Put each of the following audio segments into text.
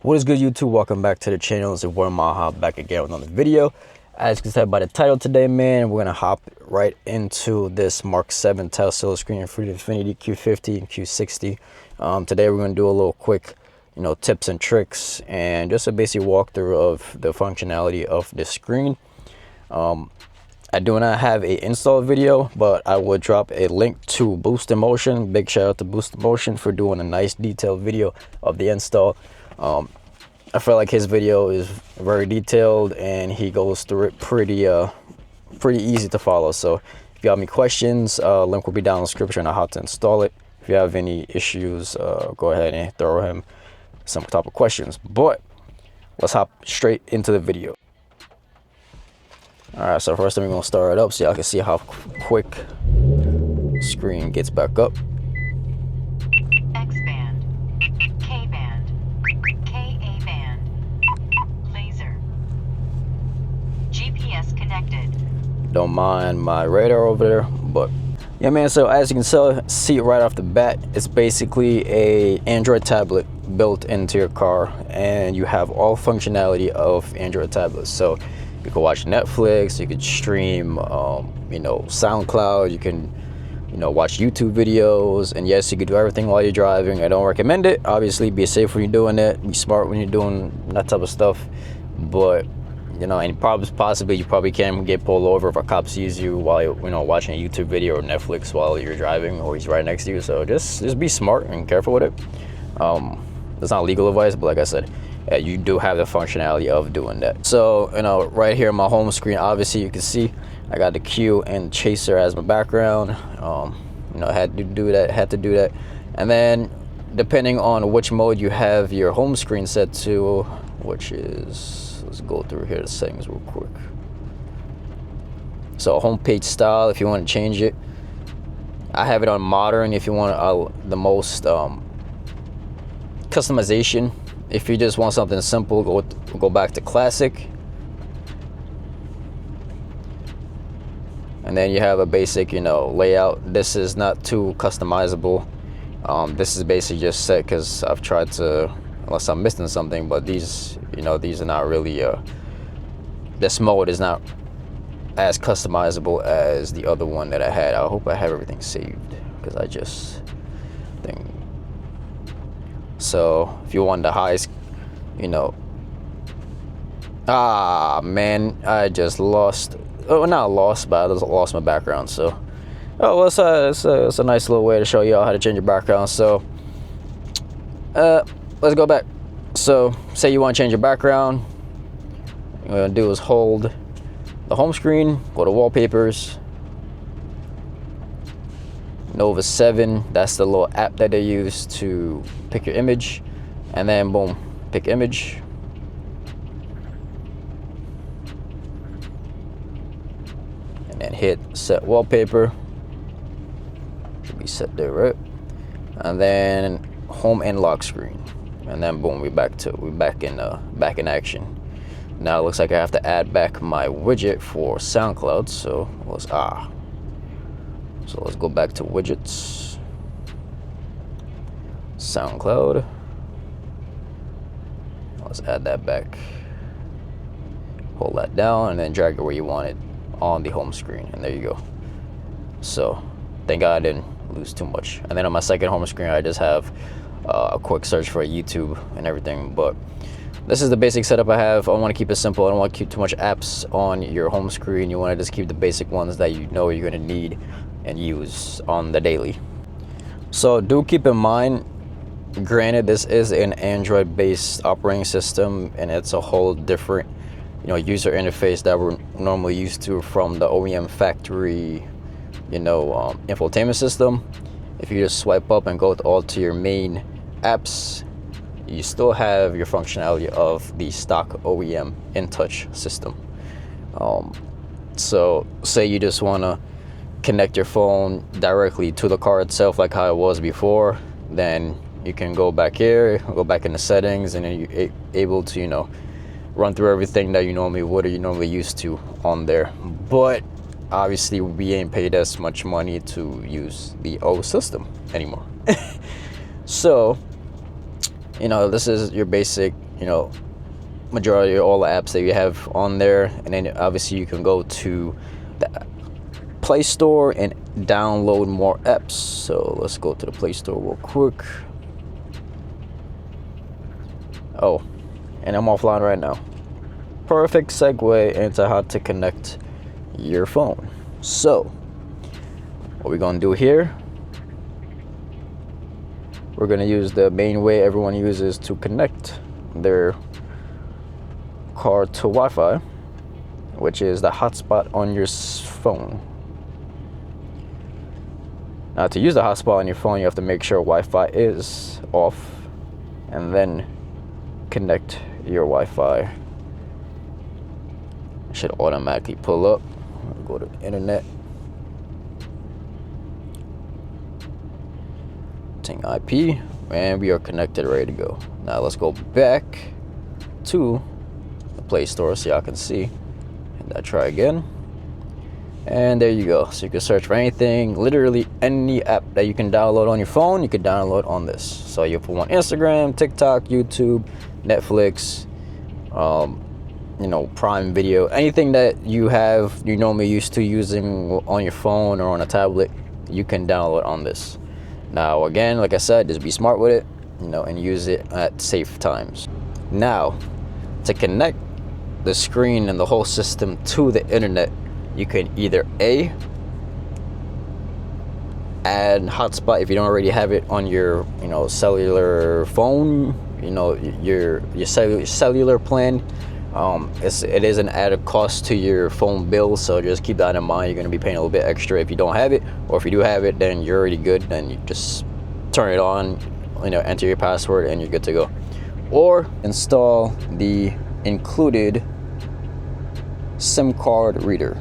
What is good, YouTube? Welcome back to the channel. It's your boy Maha back again with another video. As you can tell by the title today, man, we're gonna hop right into this Mark 7 Tesla screen for the Infiniti Q50 and Q60. Today we're gonna do a little quick, tips and tricks and just a basic walkthrough of the functionality of this screen. I do not have a install video, but I will drop a link to Boost in Motion. Big shout out to Boost in Motion for doing a nice detailed video of the install. I feel like his video is very detailed and he goes through it pretty easy to follow. So if you have any questions, link will be down in the description on how to install it. If you have any issues, go ahead and throw him some type of questions. But let's hop straight into the video. All right, so first we're gonna start it up so y'all can see how quick the screen gets back up. X-band, K-band, Ka-band, laser, GPS connected. Don't mind my radar over there, but yeah, man. So as you can see right off the bat, it's basically a Android tablet built into your car, and you have all functionality of Android tablets. So you can watch Netflix, you can stream, SoundCloud, you can, watch YouTube videos, and yes, you can do everything while you're driving. I don't recommend it. Obviously, be safe when you're doing it, be smart when you're doing that type of stuff. But, any problems, possibly, you probably can get pulled over if a cop sees you while you're, watching a YouTube video or Netflix while you're driving, or he's right next to you. So just be smart and careful with it. It's not legal advice, but like I said, you do have the functionality of doing that. So, right here on my home screen, obviously you can see I got the Q and Chaser as my background. Had to do that. And then depending on which mode you have your home screen set to, which is, let's go through here the settings real quick. So homepage style, if you want to change it, I have it on modern. If you want the most customization, if you just want something simple, go back to classic. And then you have a basic, layout. This is not too customizable. This is basically just set because I've tried to, unless I'm missing something, but these are not really, this mode is not as customizable as the other one that I had. I hope I have everything saved because I just think. So if you want the highest, man, I just lost. Oh, not lost, but I just lost my background. So, it's a nice little way to show y'all how to change your background. So, let's go back. So, say you want to change your background. What you're gonna do is hold the home screen, go to wallpapers. Nova 7, that's the little app that they use to pick your image, and then boom, pick image. And then hit set wallpaper. Should be set there, right? And then home and lock screen. And then boom, we're back in action. Now it looks like I have to add back my widget for SoundCloud, so So let's go back to widgets, SoundCloud. Let's add that back. Hold that down and then drag it where you want it on the home screen, and there you go. So thank God I didn't lose too much. And then on my second home screen, I just have a quick search for YouTube and everything. But this is the basic setup I have. I want to keep it simple. I don't want to keep too much apps on your home screen. You want to just keep the basic ones that you're going to need and use on the daily. So do keep in mind, granted, this is an Android based operating system and it's a whole different user interface that we're normally used to from the OEM factory infotainment system. If you just swipe up and go to your main apps, you still have your functionality of the stock OEM InTouch system. So say you just want to connect your phone directly to the car itself like how it was before, then you can go back here, go back in the settings, and then you're able to run through everything that you normally would or you normally used to on there. But obviously we ain't paid as much money to use the old system anymore. So this is your basic you know, majority of all the apps that you have on there. And then obviously you can go to the Play Store and download more apps. So let's go to the Play Store real quick. Oh, and I'm offline right now. Perfect segue into how to connect your phone. So what we're gonna do here, we're gonna use the main way everyone uses to connect their car to Wi-Fi, which is the hotspot on your phone. Now, to use the hotspot on your phone, you have to make sure Wi-Fi is off, and then connect your Wi-Fi. It should automatically pull up. Go to internet. Ting IP, and we are connected, ready to go. Now let's go back to the Play Store so y'all can see. And I try again. And there you go. So you can search for anything, literally any app that you can download on your phone, you can download on this. So you want Instagram, TikTok, YouTube, Netflix, you know, Prime Video, anything that you normally used to using on your phone or on a tablet, you can download on this. Now again, like I said, just be smart with it, you know, and use it at safe times. Now, to connect the screen and the whole system to the internet, you can either add hotspot if you don't already have it on your, you know, cellular phone, you know, your cellular plan. It is an added cost to your phone bill, so just keep that in mind. You're going to be paying a little bit extra if you don't have it, or if you do have it, then you're already good. Then you just turn it on, you know, enter your password, and you're good to go. Or install the included SIM card reader.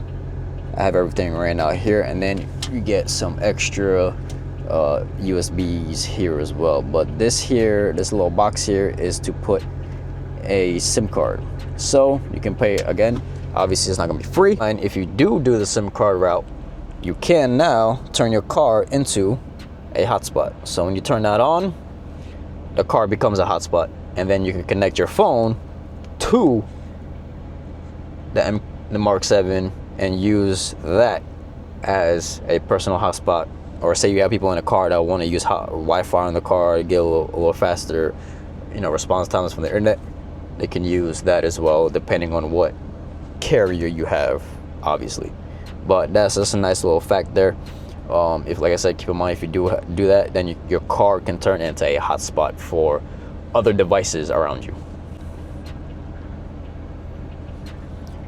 I have everything right now here, and then you get some extra USBs here as well. But this little box here is to put a SIM card. So you can pay, again, obviously it's not gonna be free. And if you do the SIM card route, you can now turn your car into a hotspot. So when you turn that on, the car becomes a hotspot, and then you can connect your phone to the Mark 7 and use that as a personal hotspot. Or say you have people in a car that want to use Wi-Fi in the car to get a little faster, you know, response times from the internet. They can use that as well, depending on what carrier you have, obviously. But that's just a nice little fact there. If, like I said, keep in mind, if you do that, then your car can turn into a hotspot for other devices around you.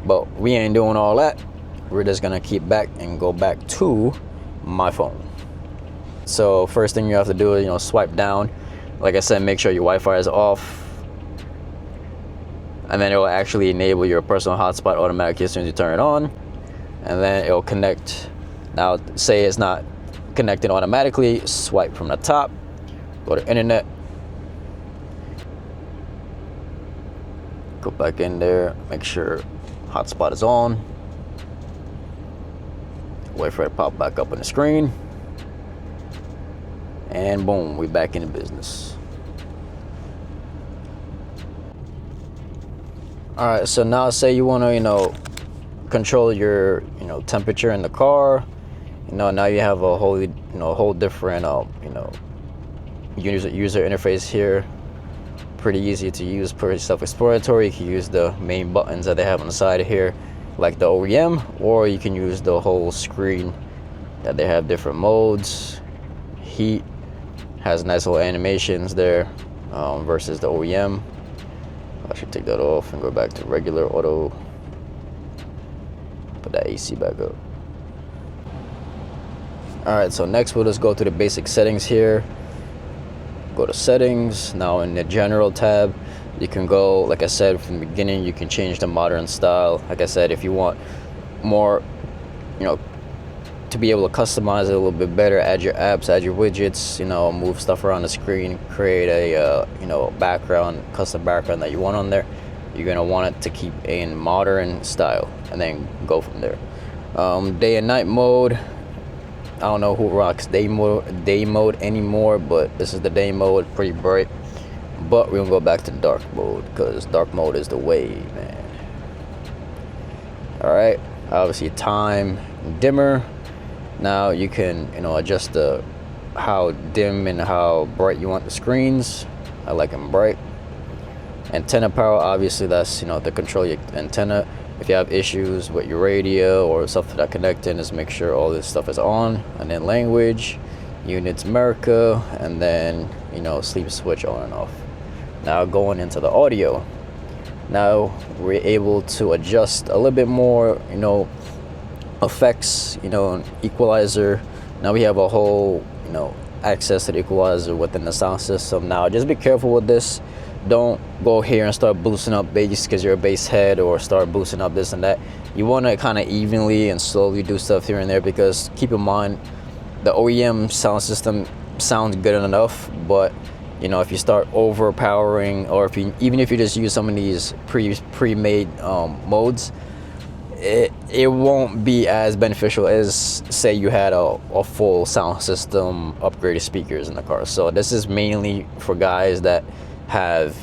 But we ain't doing all that. We're just gonna keep back and go back to my phone. So first thing you have to do is, you know, swipe down. Like I said, make sure your Wi-Fi is off, and then it will actually enable your personal hotspot automatically as soon as you turn it on, and then it will connect. Now, say it's not connected automatically, swipe from the top, go to internet, go back in there, make sure hotspot is on, wait for it to pop back up on the screen, and boom, we're back in the business. All right, so now say you want to, you know, control your, you know, temperature in the car. You know, now you have a whole different, you know, user interface here. Pretty easy to use, pretty self-explanatory. You can use the main buttons that they have on the side here, like the OEM, or you can use the whole screen that they have different modes. Heat has nice little animations there, versus the OEM. I should take that off and go back to regular auto. Put that AC back up. Alright, so next we'll just go to the basic settings here. Go to settings. Now in the general tab, you can go, like I said from the beginning, you can change the modern style. Like I said, if you want more, you know, to be able to customize it a little bit better, add your apps, add your widgets, you know, move stuff around the screen, create a you know, background, custom background that you want on there. You're gonna want it to keep in modern style, and then go from there. Day and night mode, I don't know who rocks day mode anymore, but this is the day mode, pretty bright. but we're gonna go back to dark mode because dark mode is the way, man. All right, obviously time dimmer. Now you can, you know, adjust the how dim and how bright you want the screens. I like them bright. Antenna power, obviously that's, you know, to control your antenna. If you have issues with your radio or stuff that connecting, just make sure all this stuff is on. And then language, units America, and then, you know, sleep switch on and off. Now going into the audio. Now we're able to adjust a little bit more, you know, effects, you know, equalizer. Now we have a whole, you know, access to the equalizer within the sound system. Now just be careful with this. Don't go here and start boosting up bass because you're a bass head, or start boosting up this and that. You want to kind of evenly and slowly do stuff here and there, because keep in mind the OEM sound system sounds good enough, but you know, if you start overpowering, or if you even if you just use some of these pre-made modes, it won't be as beneficial as say you had a full sound system, upgraded speakers in the car. So this is mainly for guys that have,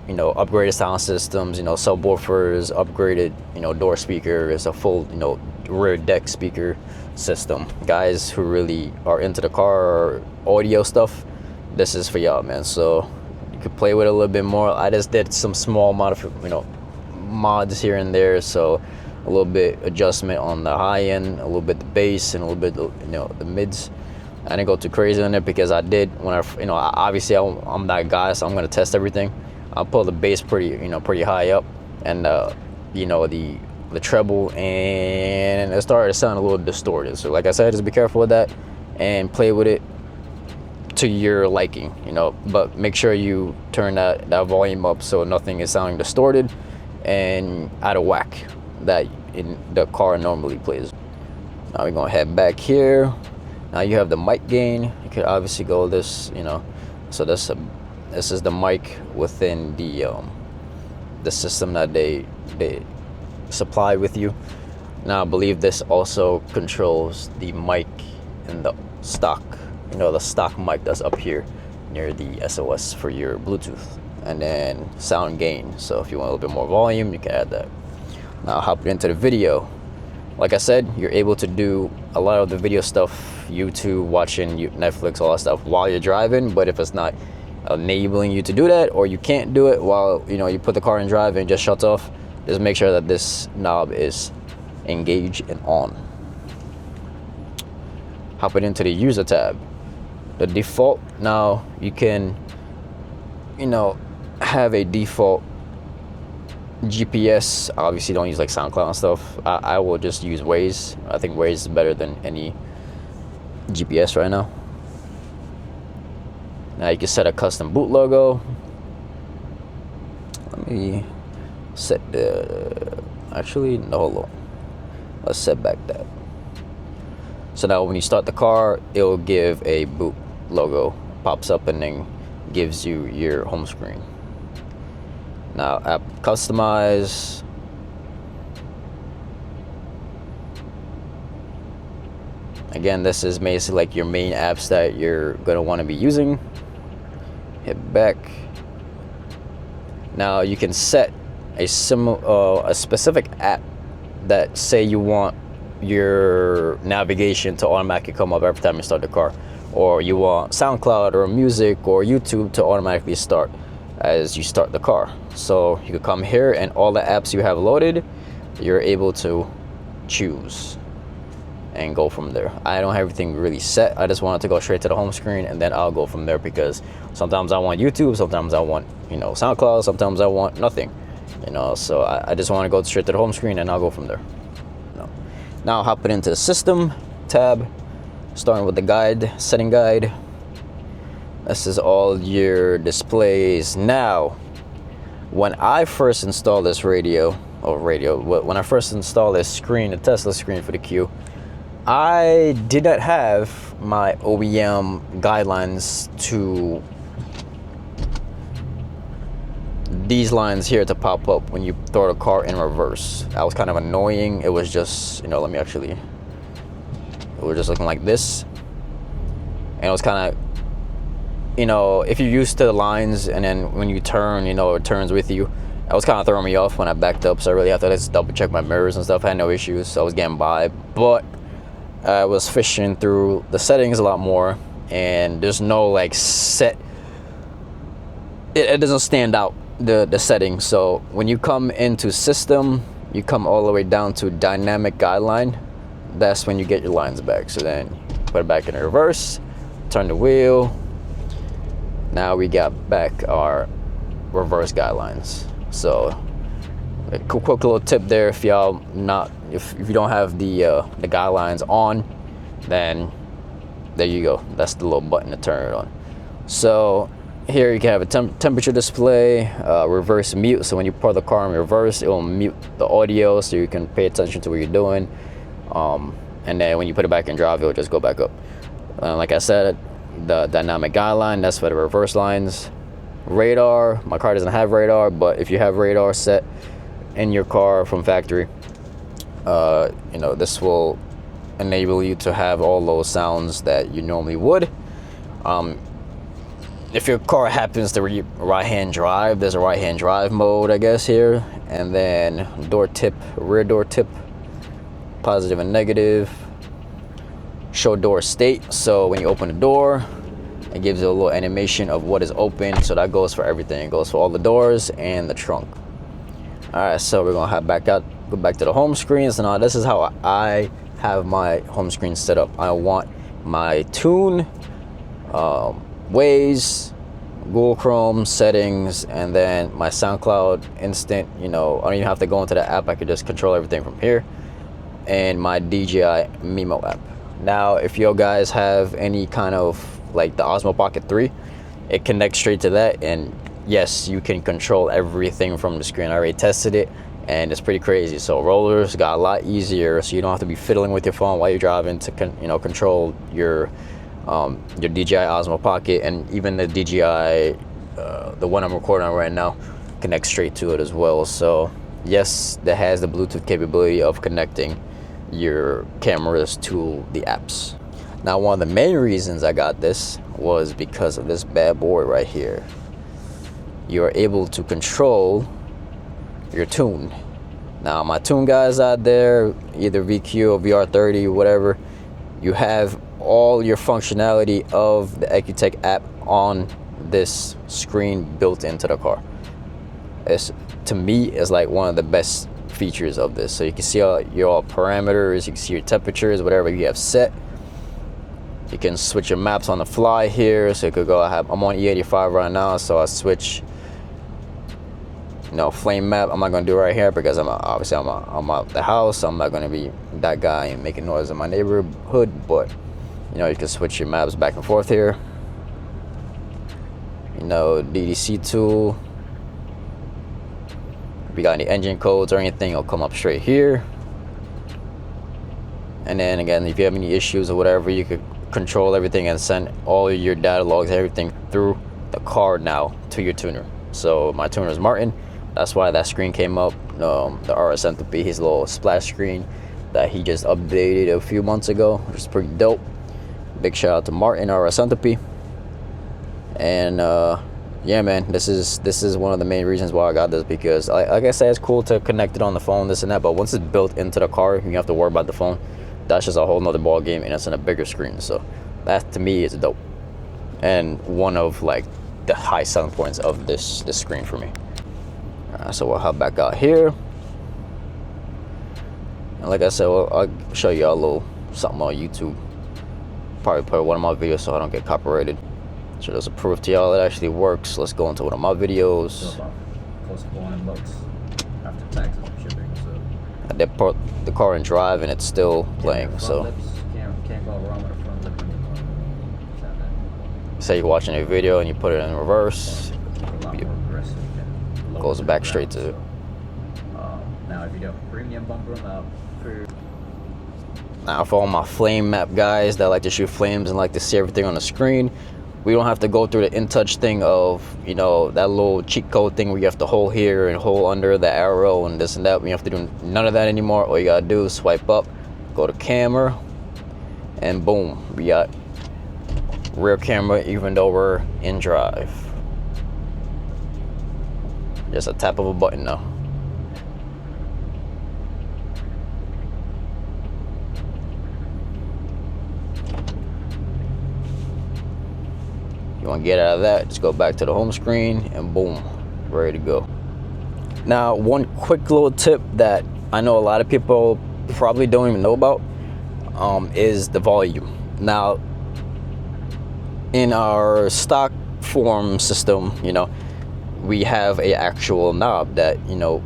you know, upgraded sound systems, you know, subwoofers, upgraded, you know, door speakers, a full, you know, rear deck speaker system. Guys who really are into the car audio stuff, this is for y'all, man. So you could play with it a little bit more. I just did some small mods here and there, so a little bit adjustment on the high end, a little bit the bass, and a little bit, you know, the mids. I didn't go too crazy on it because I did when you know, obviously I'm that guy, so I'm gonna test everything. I'll pull the bass pretty high up, and you know, the treble, and it started to sound a little distorted. So like I said, just be careful with that and play with it to your liking, you know, but make sure you turn that volume up so nothing is sounding distorted and out of whack that in the car normally plays. Now we're gonna head back here. Now you have the mic gain. You could obviously go this, you know, so this is the mic within the system that they supply with you. Now I believe this also controls the mic in the stock, you know, the stock mic that's up here near the SOS for your Bluetooth, and then sound gain. So if you want a little bit more volume, you can add that. Now hopping into the video. Like I said, you're able to do a lot of the video stuff, YouTube, watching Netflix, all that stuff while you're driving. But if it's not enabling you to do that, or you can't do it while, you know, you put the car in drive and it just shuts off, just make sure that this knob is engaged and on. Hopping into the user tab. The default, now you can, you know, have a default GPS. Obviously don't use like SoundCloud and stuff. I will just use Waze. I think Waze is better than any GPS right now. Now you can set a custom boot logo. Let me set the, actually no, hold on, let's set back that. So now when you start the car, it'll give a boot logo, pops up, and then gives you your home screen. Now app customize. Again, this is basically like your main apps that you're gonna want to be using. Hit back. Now you can set a specific app that say you want your navigation to automatically come up every time you start the car, or you want SoundCloud or music or YouTube to automatically start as you start the car. So you can come here, and all the apps you have loaded, you're able to choose and go from there. I don't have everything really set. I just wanted to go straight to the home screen, and then I'll go from there, because sometimes I want YouTube, sometimes I want, you know, SoundCloud, sometimes I want nothing, you know. So I just want to go straight to the home screen, and I'll go from there. Now hopping into the system tab, starting with the guide, setting guide. This is all your displays. Now, when I first installed this when I first installed this screen, the Tesla screen for the Q, I did not have my OEM guidelines to these lines here to pop up when you throw the car in reverse. That was kind of annoying. It was just, you know, it was just looking like this, and it was kind of you know, if you're used to the lines and then when you turn, you know, it turns with you. I was kind of throwing me off when I backed up, so I really have to just double check my mirrors and stuff. I had no issues, so I was getting by. But I was fishing through the settings a lot more, and there's no like set. It doesn't stand out, the settings. So when you come into system, you come all the way down to dynamic guideline. That's when you get your lines back. So then put it back in reverse, turn the wheel. Now we got back our reverse guidelines. So a quick little tip there, if y'all not, if you don't have the guidelines on, then there you go. That's the little button to turn it on. So here you can have a temperature display, reverse mute. So when you park the car in reverse, it will mute the audio so you can pay attention to what you're doing. And then when you put it back in drive, it will just go back up. Like I said, the dynamic guideline, that's for the reverse lines. Radar, my car doesn't have radar, but if you have radar set in your car from factory, you know, this will enable you to have all those sounds that you normally would. If your car happens to right-hand drive, there's a right-hand drive mode, I guess, here. And then door tip, rear door tip, positive and negative. Show door state, so when you open the door, it gives you a little animation of what is open. So that goes for everything. It goes for all the doors and the trunk. All right, so we're gonna go back to the home screen. So now this is how I have my home screen set up. I want my tune, Waze, Google Chrome settings, and then my SoundCloud instant. You know, I don't even have to go into the app. I could just control everything from here, and my DJI Mimo app. Now, if you guys have any kind of like the Osmo Pocket 3, it connects straight to that, and yes, you can control everything from the screen. I already tested it, and it's pretty crazy. So rollers got a lot easier, so you don't have to be fiddling with your phone while you're driving to control your DJI Osmo Pocket, and even the DJI, the one I'm recording on right now, connects straight to it as well. So yes, that has the Bluetooth capability of connecting your cameras to the apps. Now, one of the main reasons I got this was because of this bad boy right here. You are able to control your tune. Now, my tune guys out there, either VQ or VR30, whatever, you have all your functionality of the EcuTech app on this screen built into the car. It's, to me, is like one of the best features of this. So you can see all your parameters, you can see your temperatures, whatever you have set. You can switch your maps on the fly here. So you could go, I'm on E85 right now, so I switch, you know, flame map. I'm not gonna do it right here because I'm obviously I'm out the house. I'm not gonna be that guy and making noise in my neighborhood, but you know, you can switch your maps back and forth here. You know, DDC tool. If you got any engine codes or anything, it'll come up straight here. And then again, if you have any issues or whatever, you could control everything and send all your data logs, everything through the car now to your tuner. So my tuner is Martin. That's why that screen came up. The RS Entropy, his little splash screen that he just updated a few months ago, which is pretty dope. Big shout out to Martin, RS Entropy. And yeah, man, this is one of the main reasons why I got this, because like I said, it's cool to connect it on the phone, this and that, but once it's built into the car, you have to worry about the phone. That's just a whole nother ball game, and it's on a bigger screen. So that to me is dope, and one of like the high selling points of this screen for me. So we'll hop back out here, and like I said, I'll show you a little something on YouTube. Probably put one of my videos so I don't get copyrighted. So there's a proof to y'all it actually works. Let's go into one of my videos. So about close to $400 after taxes and shipping. So I did put the car in drive and it's still playing. front So lips, can't go wrong with a front lip in the car. say you're watching a video and you put it in reverse, A lot more aggressive and goes back straight to it. now if you do a premium bumper mount for Now for all my flame map guys that like to shoot flames and like to see everything on the screen, we don't have to go through the InTouch thing of, you know, that little cheat code thing where you have to hold here and hold under the arrow and this and that. We don't have to do none of that anymore. All you gotta do is swipe up, go to camera, and boom, we got rear camera even though we're in drive. Just a tap of a button now. You want to get out of that, just go back to the home screen and boom, ready to go. Now, one quick little tip that I know a lot of people probably don't even know about is the volume. Now, in our stock form system, you know, we have a actual knob that, you know,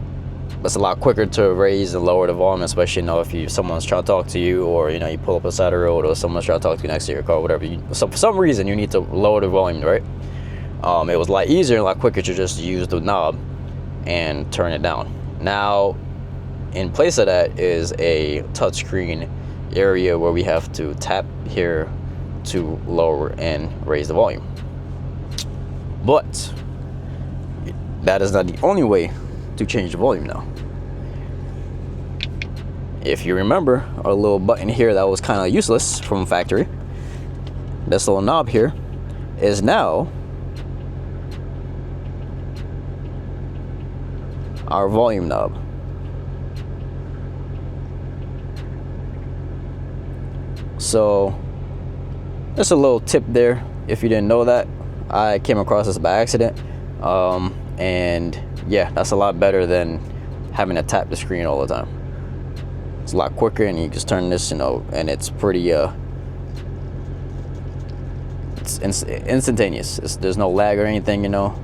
it's a lot quicker to raise and lower the volume, especially, you know, if someone's trying to talk to you, or, you know, you pull up beside the road, or someone's trying to talk to you next to your car, whatever. So for some reason, you need to lower the volume, right? It was a lot easier and a lot quicker to just use the knob and turn it down. Now, in place of that is a touchscreen area where we have to tap here to lower and raise the volume. But that is not the only way to change the volume now. If you remember our little button here that was kind of useless from factory, this little knob here is now our volume knob. So just a little tip there if you didn't know that. I came across this by accident, and yeah, that's a lot better than having to tap the screen all the time. It's a lot quicker, and you just turn this, you know, and it's pretty it's instantaneous. There's no lag or anything, you know.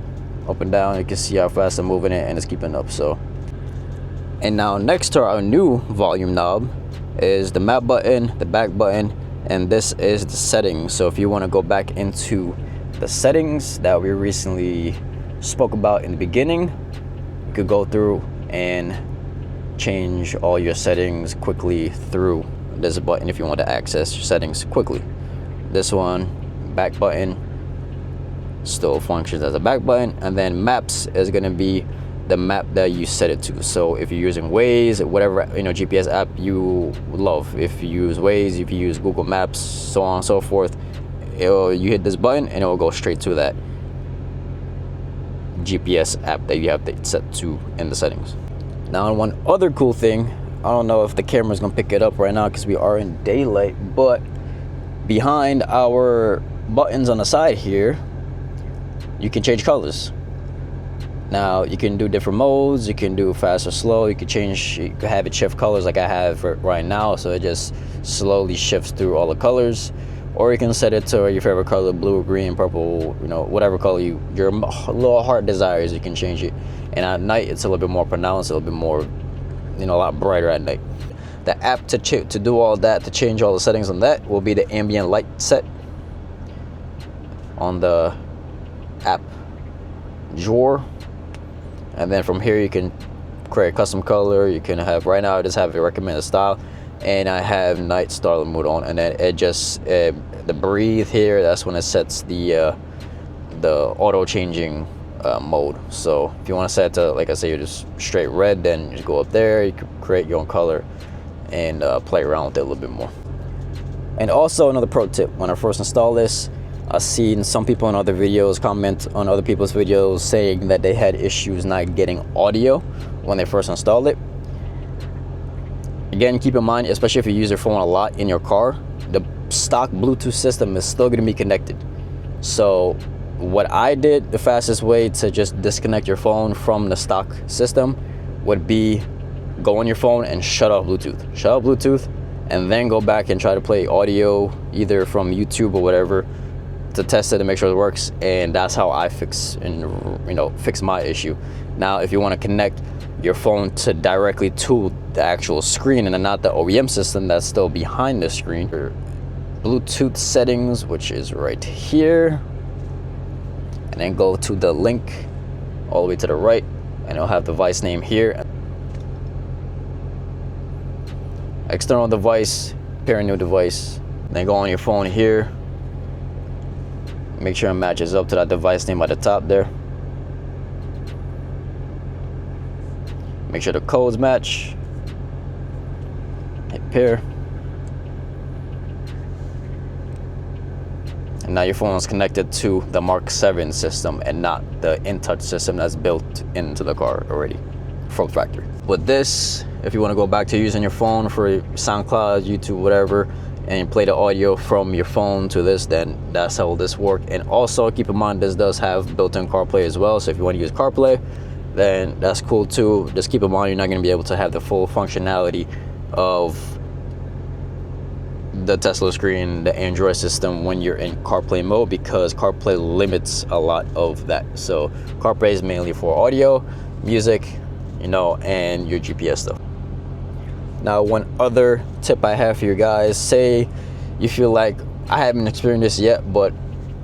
Up and down, you can see how fast I'm moving it, and it's keeping up. So, and now next to our new volume knob is the map button, the back button, and this is the settings. So if you want to go back into the settings that we recently spoke about in the beginning, you could go through and change all your settings quickly through this button if you want to access your settings quickly. This one, back button, still functions as a back button, and then maps is going to be the map that you set it to. So if you're using Waze, whatever, you know, GPS app you love, if you use Waze, if you use Google Maps, so on and so forth, you hit this button and it will go straight to that GPS app that you have it set to in the settings. Now, one other cool thing, I don't know if the camera's gonna pick it up right now because we are in daylight, but behind our buttons on the side here, you can change colors. Now, you can do different modes. You can do fast or slow. You can have it shift colors like I have right now, so it just slowly shifts through all the colors. Or you can set it to your favorite color, blue, green, purple, you know, whatever color your little heart desires, you can change it. And at night, it's a little bit more pronounced, a little bit more, you know, a lot brighter at night. The app to do all that, to change all the settings on that, will be the ambient light set on the app drawer. And then from here, you can create a custom color. You can have, right now I just have a recommended style, and I have night starlight mode on, and then it just the breathe here, that's when it sets the auto changing mode. So if you want to set it to, like I say, just straight red, then you just go up there, you can create your own color and play around with it a little bit more. And also another pro tip, when I first installed this, I've seen some people in other videos comment on other people's videos saying that they had issues not getting audio when they first installed it. Again, keep in mind, especially if you use your phone a lot in your car, the stock Bluetooth system is still going to be connected. So what I did, the fastest way to just disconnect your phone from the stock system would be go on your phone and shut off Bluetooth. Shut off Bluetooth, and then go back and try to play audio either from YouTube or whatever to test it and make sure it works. And that's how I fix my issue. Now, if you want to connect your phone directly to the actual screen and not the OEM system that's still behind the screen, your Bluetooth settings, which is right here, and then go to the link all the way to the right, and it'll have device name here. External device, pair a new device, then go on your phone here, make sure it matches up to that device name at the top there. Make sure the codes match. Hit pair. and now your phone is connected to the Mark 7 system and not the InTouch system that's built into the car already from factory. With this, if you want to go back to using your phone for SoundCloud, YouTube, whatever, and play the audio from your phone to this, then that's how this works. And also keep in mind, this does have built-in CarPlay as well, so if you want to use CarPlay, then that's cool too. Just keep in mind, you're not going to be able to have the full functionality of the Tesla screen, the Android system, when you're in CarPlay mode, because CarPlay limits a lot of that. So CarPlay is mainly for audio, music, you know, and your GPS stuff. Now, one other tip I have for you guys, say you feel like, I haven't experienced this yet, but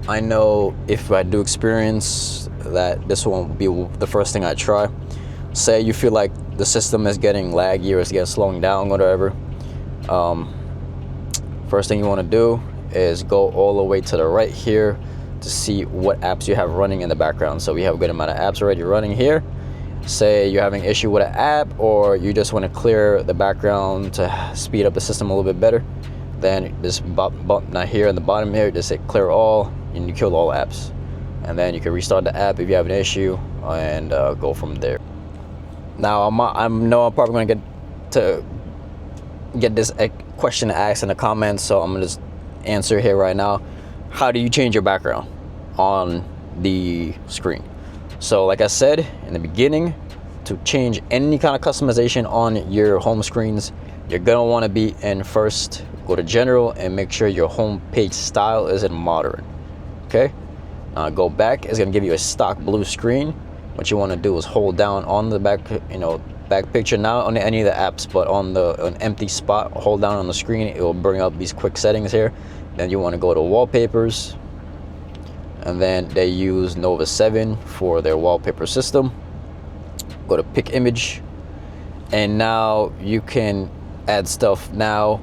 I know if I do experience that, this won't be the first thing I try. Say you feel like the system is getting laggy or it's getting slowing down, whatever. First thing you want to do is go all the way to the right here to see what apps you have running in the background. So we have a good amount of apps already running here. Say you're having issue with an app, or you just want to clear the background to speed up the system a little bit better, then this button here in the bottom here, just hit clear all, and you kill all apps. And then you can restart the app if you have an issue, and go from there. Now I'm probably going to get this question asked in the comments, so I'm gonna just answer here right now. How do you change your background on the screen? So like I said in the beginning, to change any kind of customization on your home screens, you're gonna want to be in first, go to general, and make sure your home page style is in modern. Okay, go back. It's gonna give you a stock blue screen. What you want to do is hold down on the back, back picture, not on any of the apps, but on an empty spot, hold down on the screen. It will bring up these quick settings here. Then you want to go to wallpapers, and then they use Nova 7 for their wallpaper system. Go to pick image, and now you can add stuff. Now,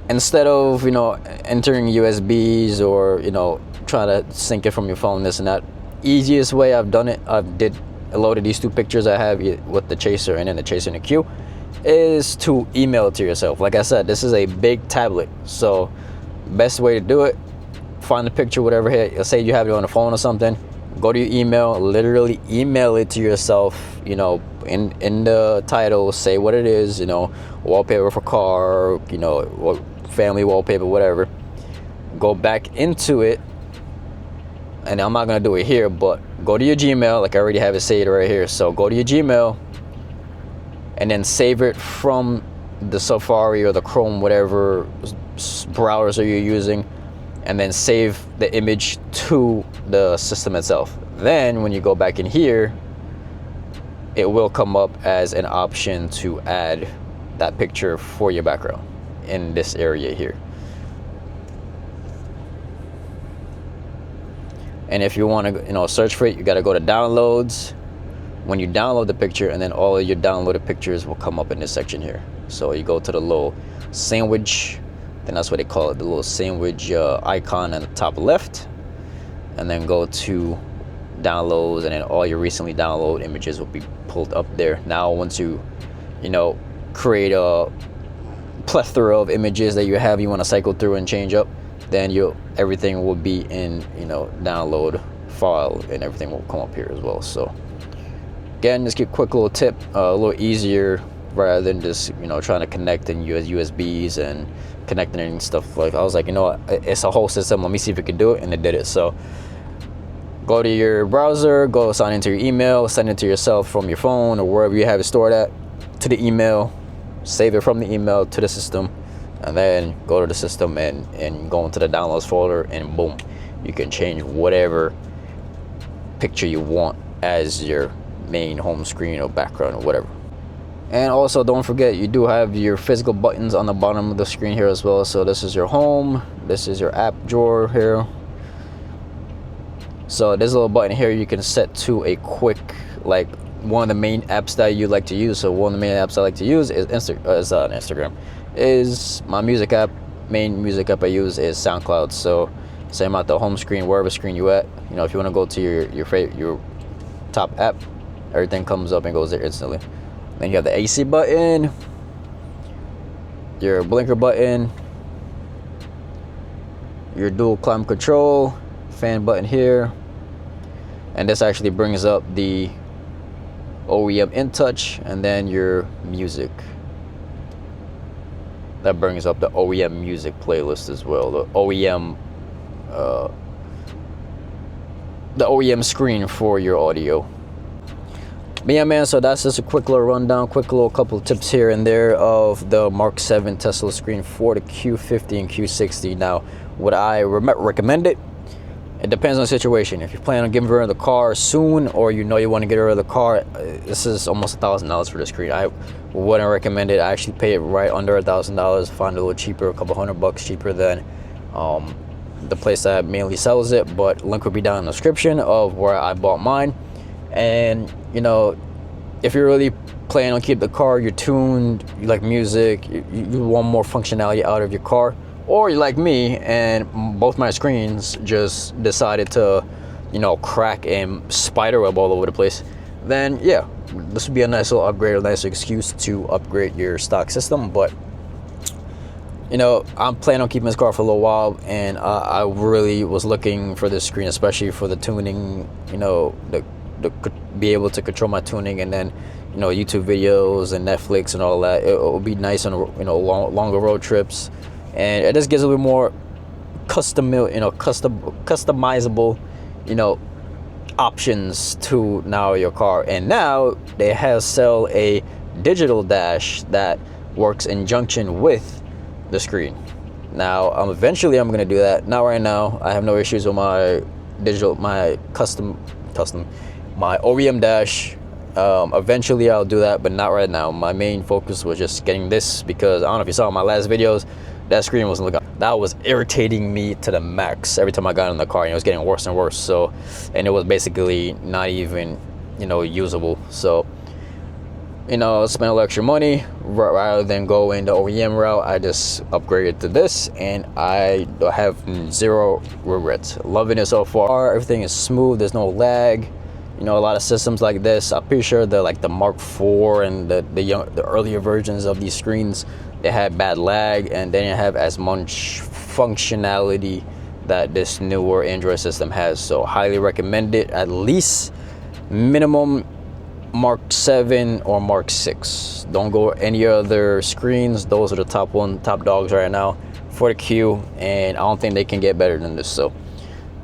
instead of entering USBs or trying to sync it from your phone, this and that, easiest way I've done it, I loaded these two pictures I have with the chaser and then the chaser and the Q, is to email it to yourself. Like I said, this is a big tablet, so best way to do it, find the picture, whatever here, say you have it on the phone or something, go to your email, literally email it to yourself, in the title, say what it is, wallpaper for car, family wallpaper, whatever. Go back into it, and I'm not gonna do it here, but go to your Gmail, like I already have it saved right here. So go to your Gmail, and then save it from the Safari or the Chrome, whatever browser you're using, and then save the image to the system itself. Then when you go back in here, it will come up as an option to add that picture for your background in this area here. And if you want to search for it, you got to go to downloads. When you download the picture, and then all of your downloaded pictures will come up in this section here. So you go to the little sandwich, then that's what they call it, the little sandwich icon in the top left, and then go to downloads, and then all your recently downloaded images will be pulled up there. Now once you create a plethora of images that you want to cycle through and change up, then everything will be in download file, and everything will come up here as well. So again, just get a quick little tip, a little easier, rather than just trying to connect and use USBs and connecting and stuff. Like I was like, it's a whole system, let me see if it can do it, and it did it. So go to your browser, go sign into your email, send it to yourself from your phone or wherever you have it stored at, to the email, save it from the email to the system, and then go to the system and go into the downloads folder, and boom, you can change whatever picture you want as your main home screen or background or whatever. And also don't forget, you do have your physical buttons on the bottom of the screen here as well. So this is your home, this is your app drawer here. So this little button here you can set to a quick, like one of the main apps that you like to use. So one of the main apps I like to use is Instagram, is my music app. Main music app I use is SoundCloud. So same at the home screen, wherever screen you at, if you want to go to your top app, everything comes up and goes there instantly. Then you have the AC button, your blinker button, your dual climate control, fan button here, and this actually brings up the OEM InTouch, and then your music. That brings up the OEM music playlist as well, the OEM screen for your audio. But yeah, man, so that's just a quick little rundown, quick little couple of tips here and there of the Mark 7 Tesla screen for the Q50 and Q60. Now, would I recommend it? It depends on the situation. If you plan on getting rid of the car soon, or you know you want to get rid of the car, this is almost $1,000 for the screen. I wouldn't recommend it. I actually pay it right under $1,000. Find it a little cheaper, a couple $100 cheaper than the place that mainly sells it. But link will be down in the description of where I bought mine. And you know, if you're really planning on keep the car, you're tuned, you like music, you want more functionality out of your car, or you're like me and both my screens just decided to, you know, crack and spiderweb all over the place, then yeah, this would be a nice little upgrade, a nice excuse to upgrade your stock system. But you know, I'm planning on keeping this car for a little while, and I really was looking for this screen, especially for the tuning, you know, be able to control my tuning, and then, you know, YouTube videos and Netflix and all that. It will be nice on, you know, longer road trips, and it just gives a little more customizable, you know, options to now your car. And now they sell a digital dash that works in conjunction with the screen. Now eventually I'm gonna do that. Not right now. I have no issues with my my OEM dash. Eventually I'll do that, but not right now. My main focus was just getting this, because I don't know if you saw my last videos, that screen wasn't looking, that was irritating me to the max every time I got in the car, and it was getting worse and worse. So, and it was basically not even, you know, usable. So, you know, spend a little extra money rather than go in the OEM route. I just upgraded to this, and I have zero regrets. Loving it so far. Everything is smooth, there's no lag. You know, a lot of systems like this, I'm pretty sure like the Mark IV and the earlier versions of these screens, they had bad lag, and they didn't have as much functionality that this newer Android system has. So highly recommend it. At least minimum Mark 7 or Mark 6. Don't go any other screens. Those are the top dogs right now for the Q, and I don't think they can get better than this. So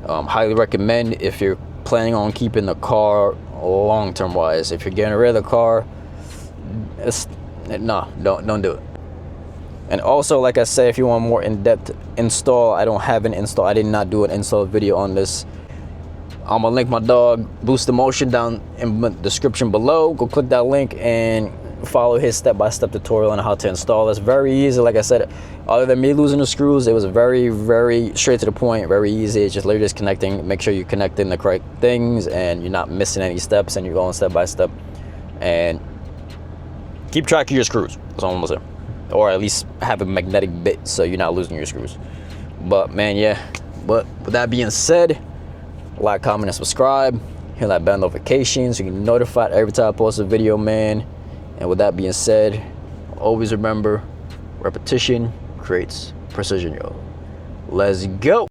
highly recommend if you're planning on keeping the car long-term wise. If you're getting rid of the car, don't do it. And also, like I said, if you want more in-depth install, I don't have an install. I did not do an install video on this. I'm gonna link my dog Boost the Motion down in the description below. Go click that link and follow his step-by-step tutorial on how to install this. Very easy. Like I said, other than me losing the screws, it was very, very straight to the point, very easy. It's just literally just connecting. Make sure you're connecting the correct things and you're not missing any steps, and you're going step by step. And keep track of your screws. That's all I'm gonna say. Or at least have a magnetic bit so you're not losing your screws. But man, yeah. But with that being said, like, comment, and subscribe. Hit that bell notification so you can get notified every time I post a video, man. And with that being said, always remember, repetition creates precision, yo. Let's go.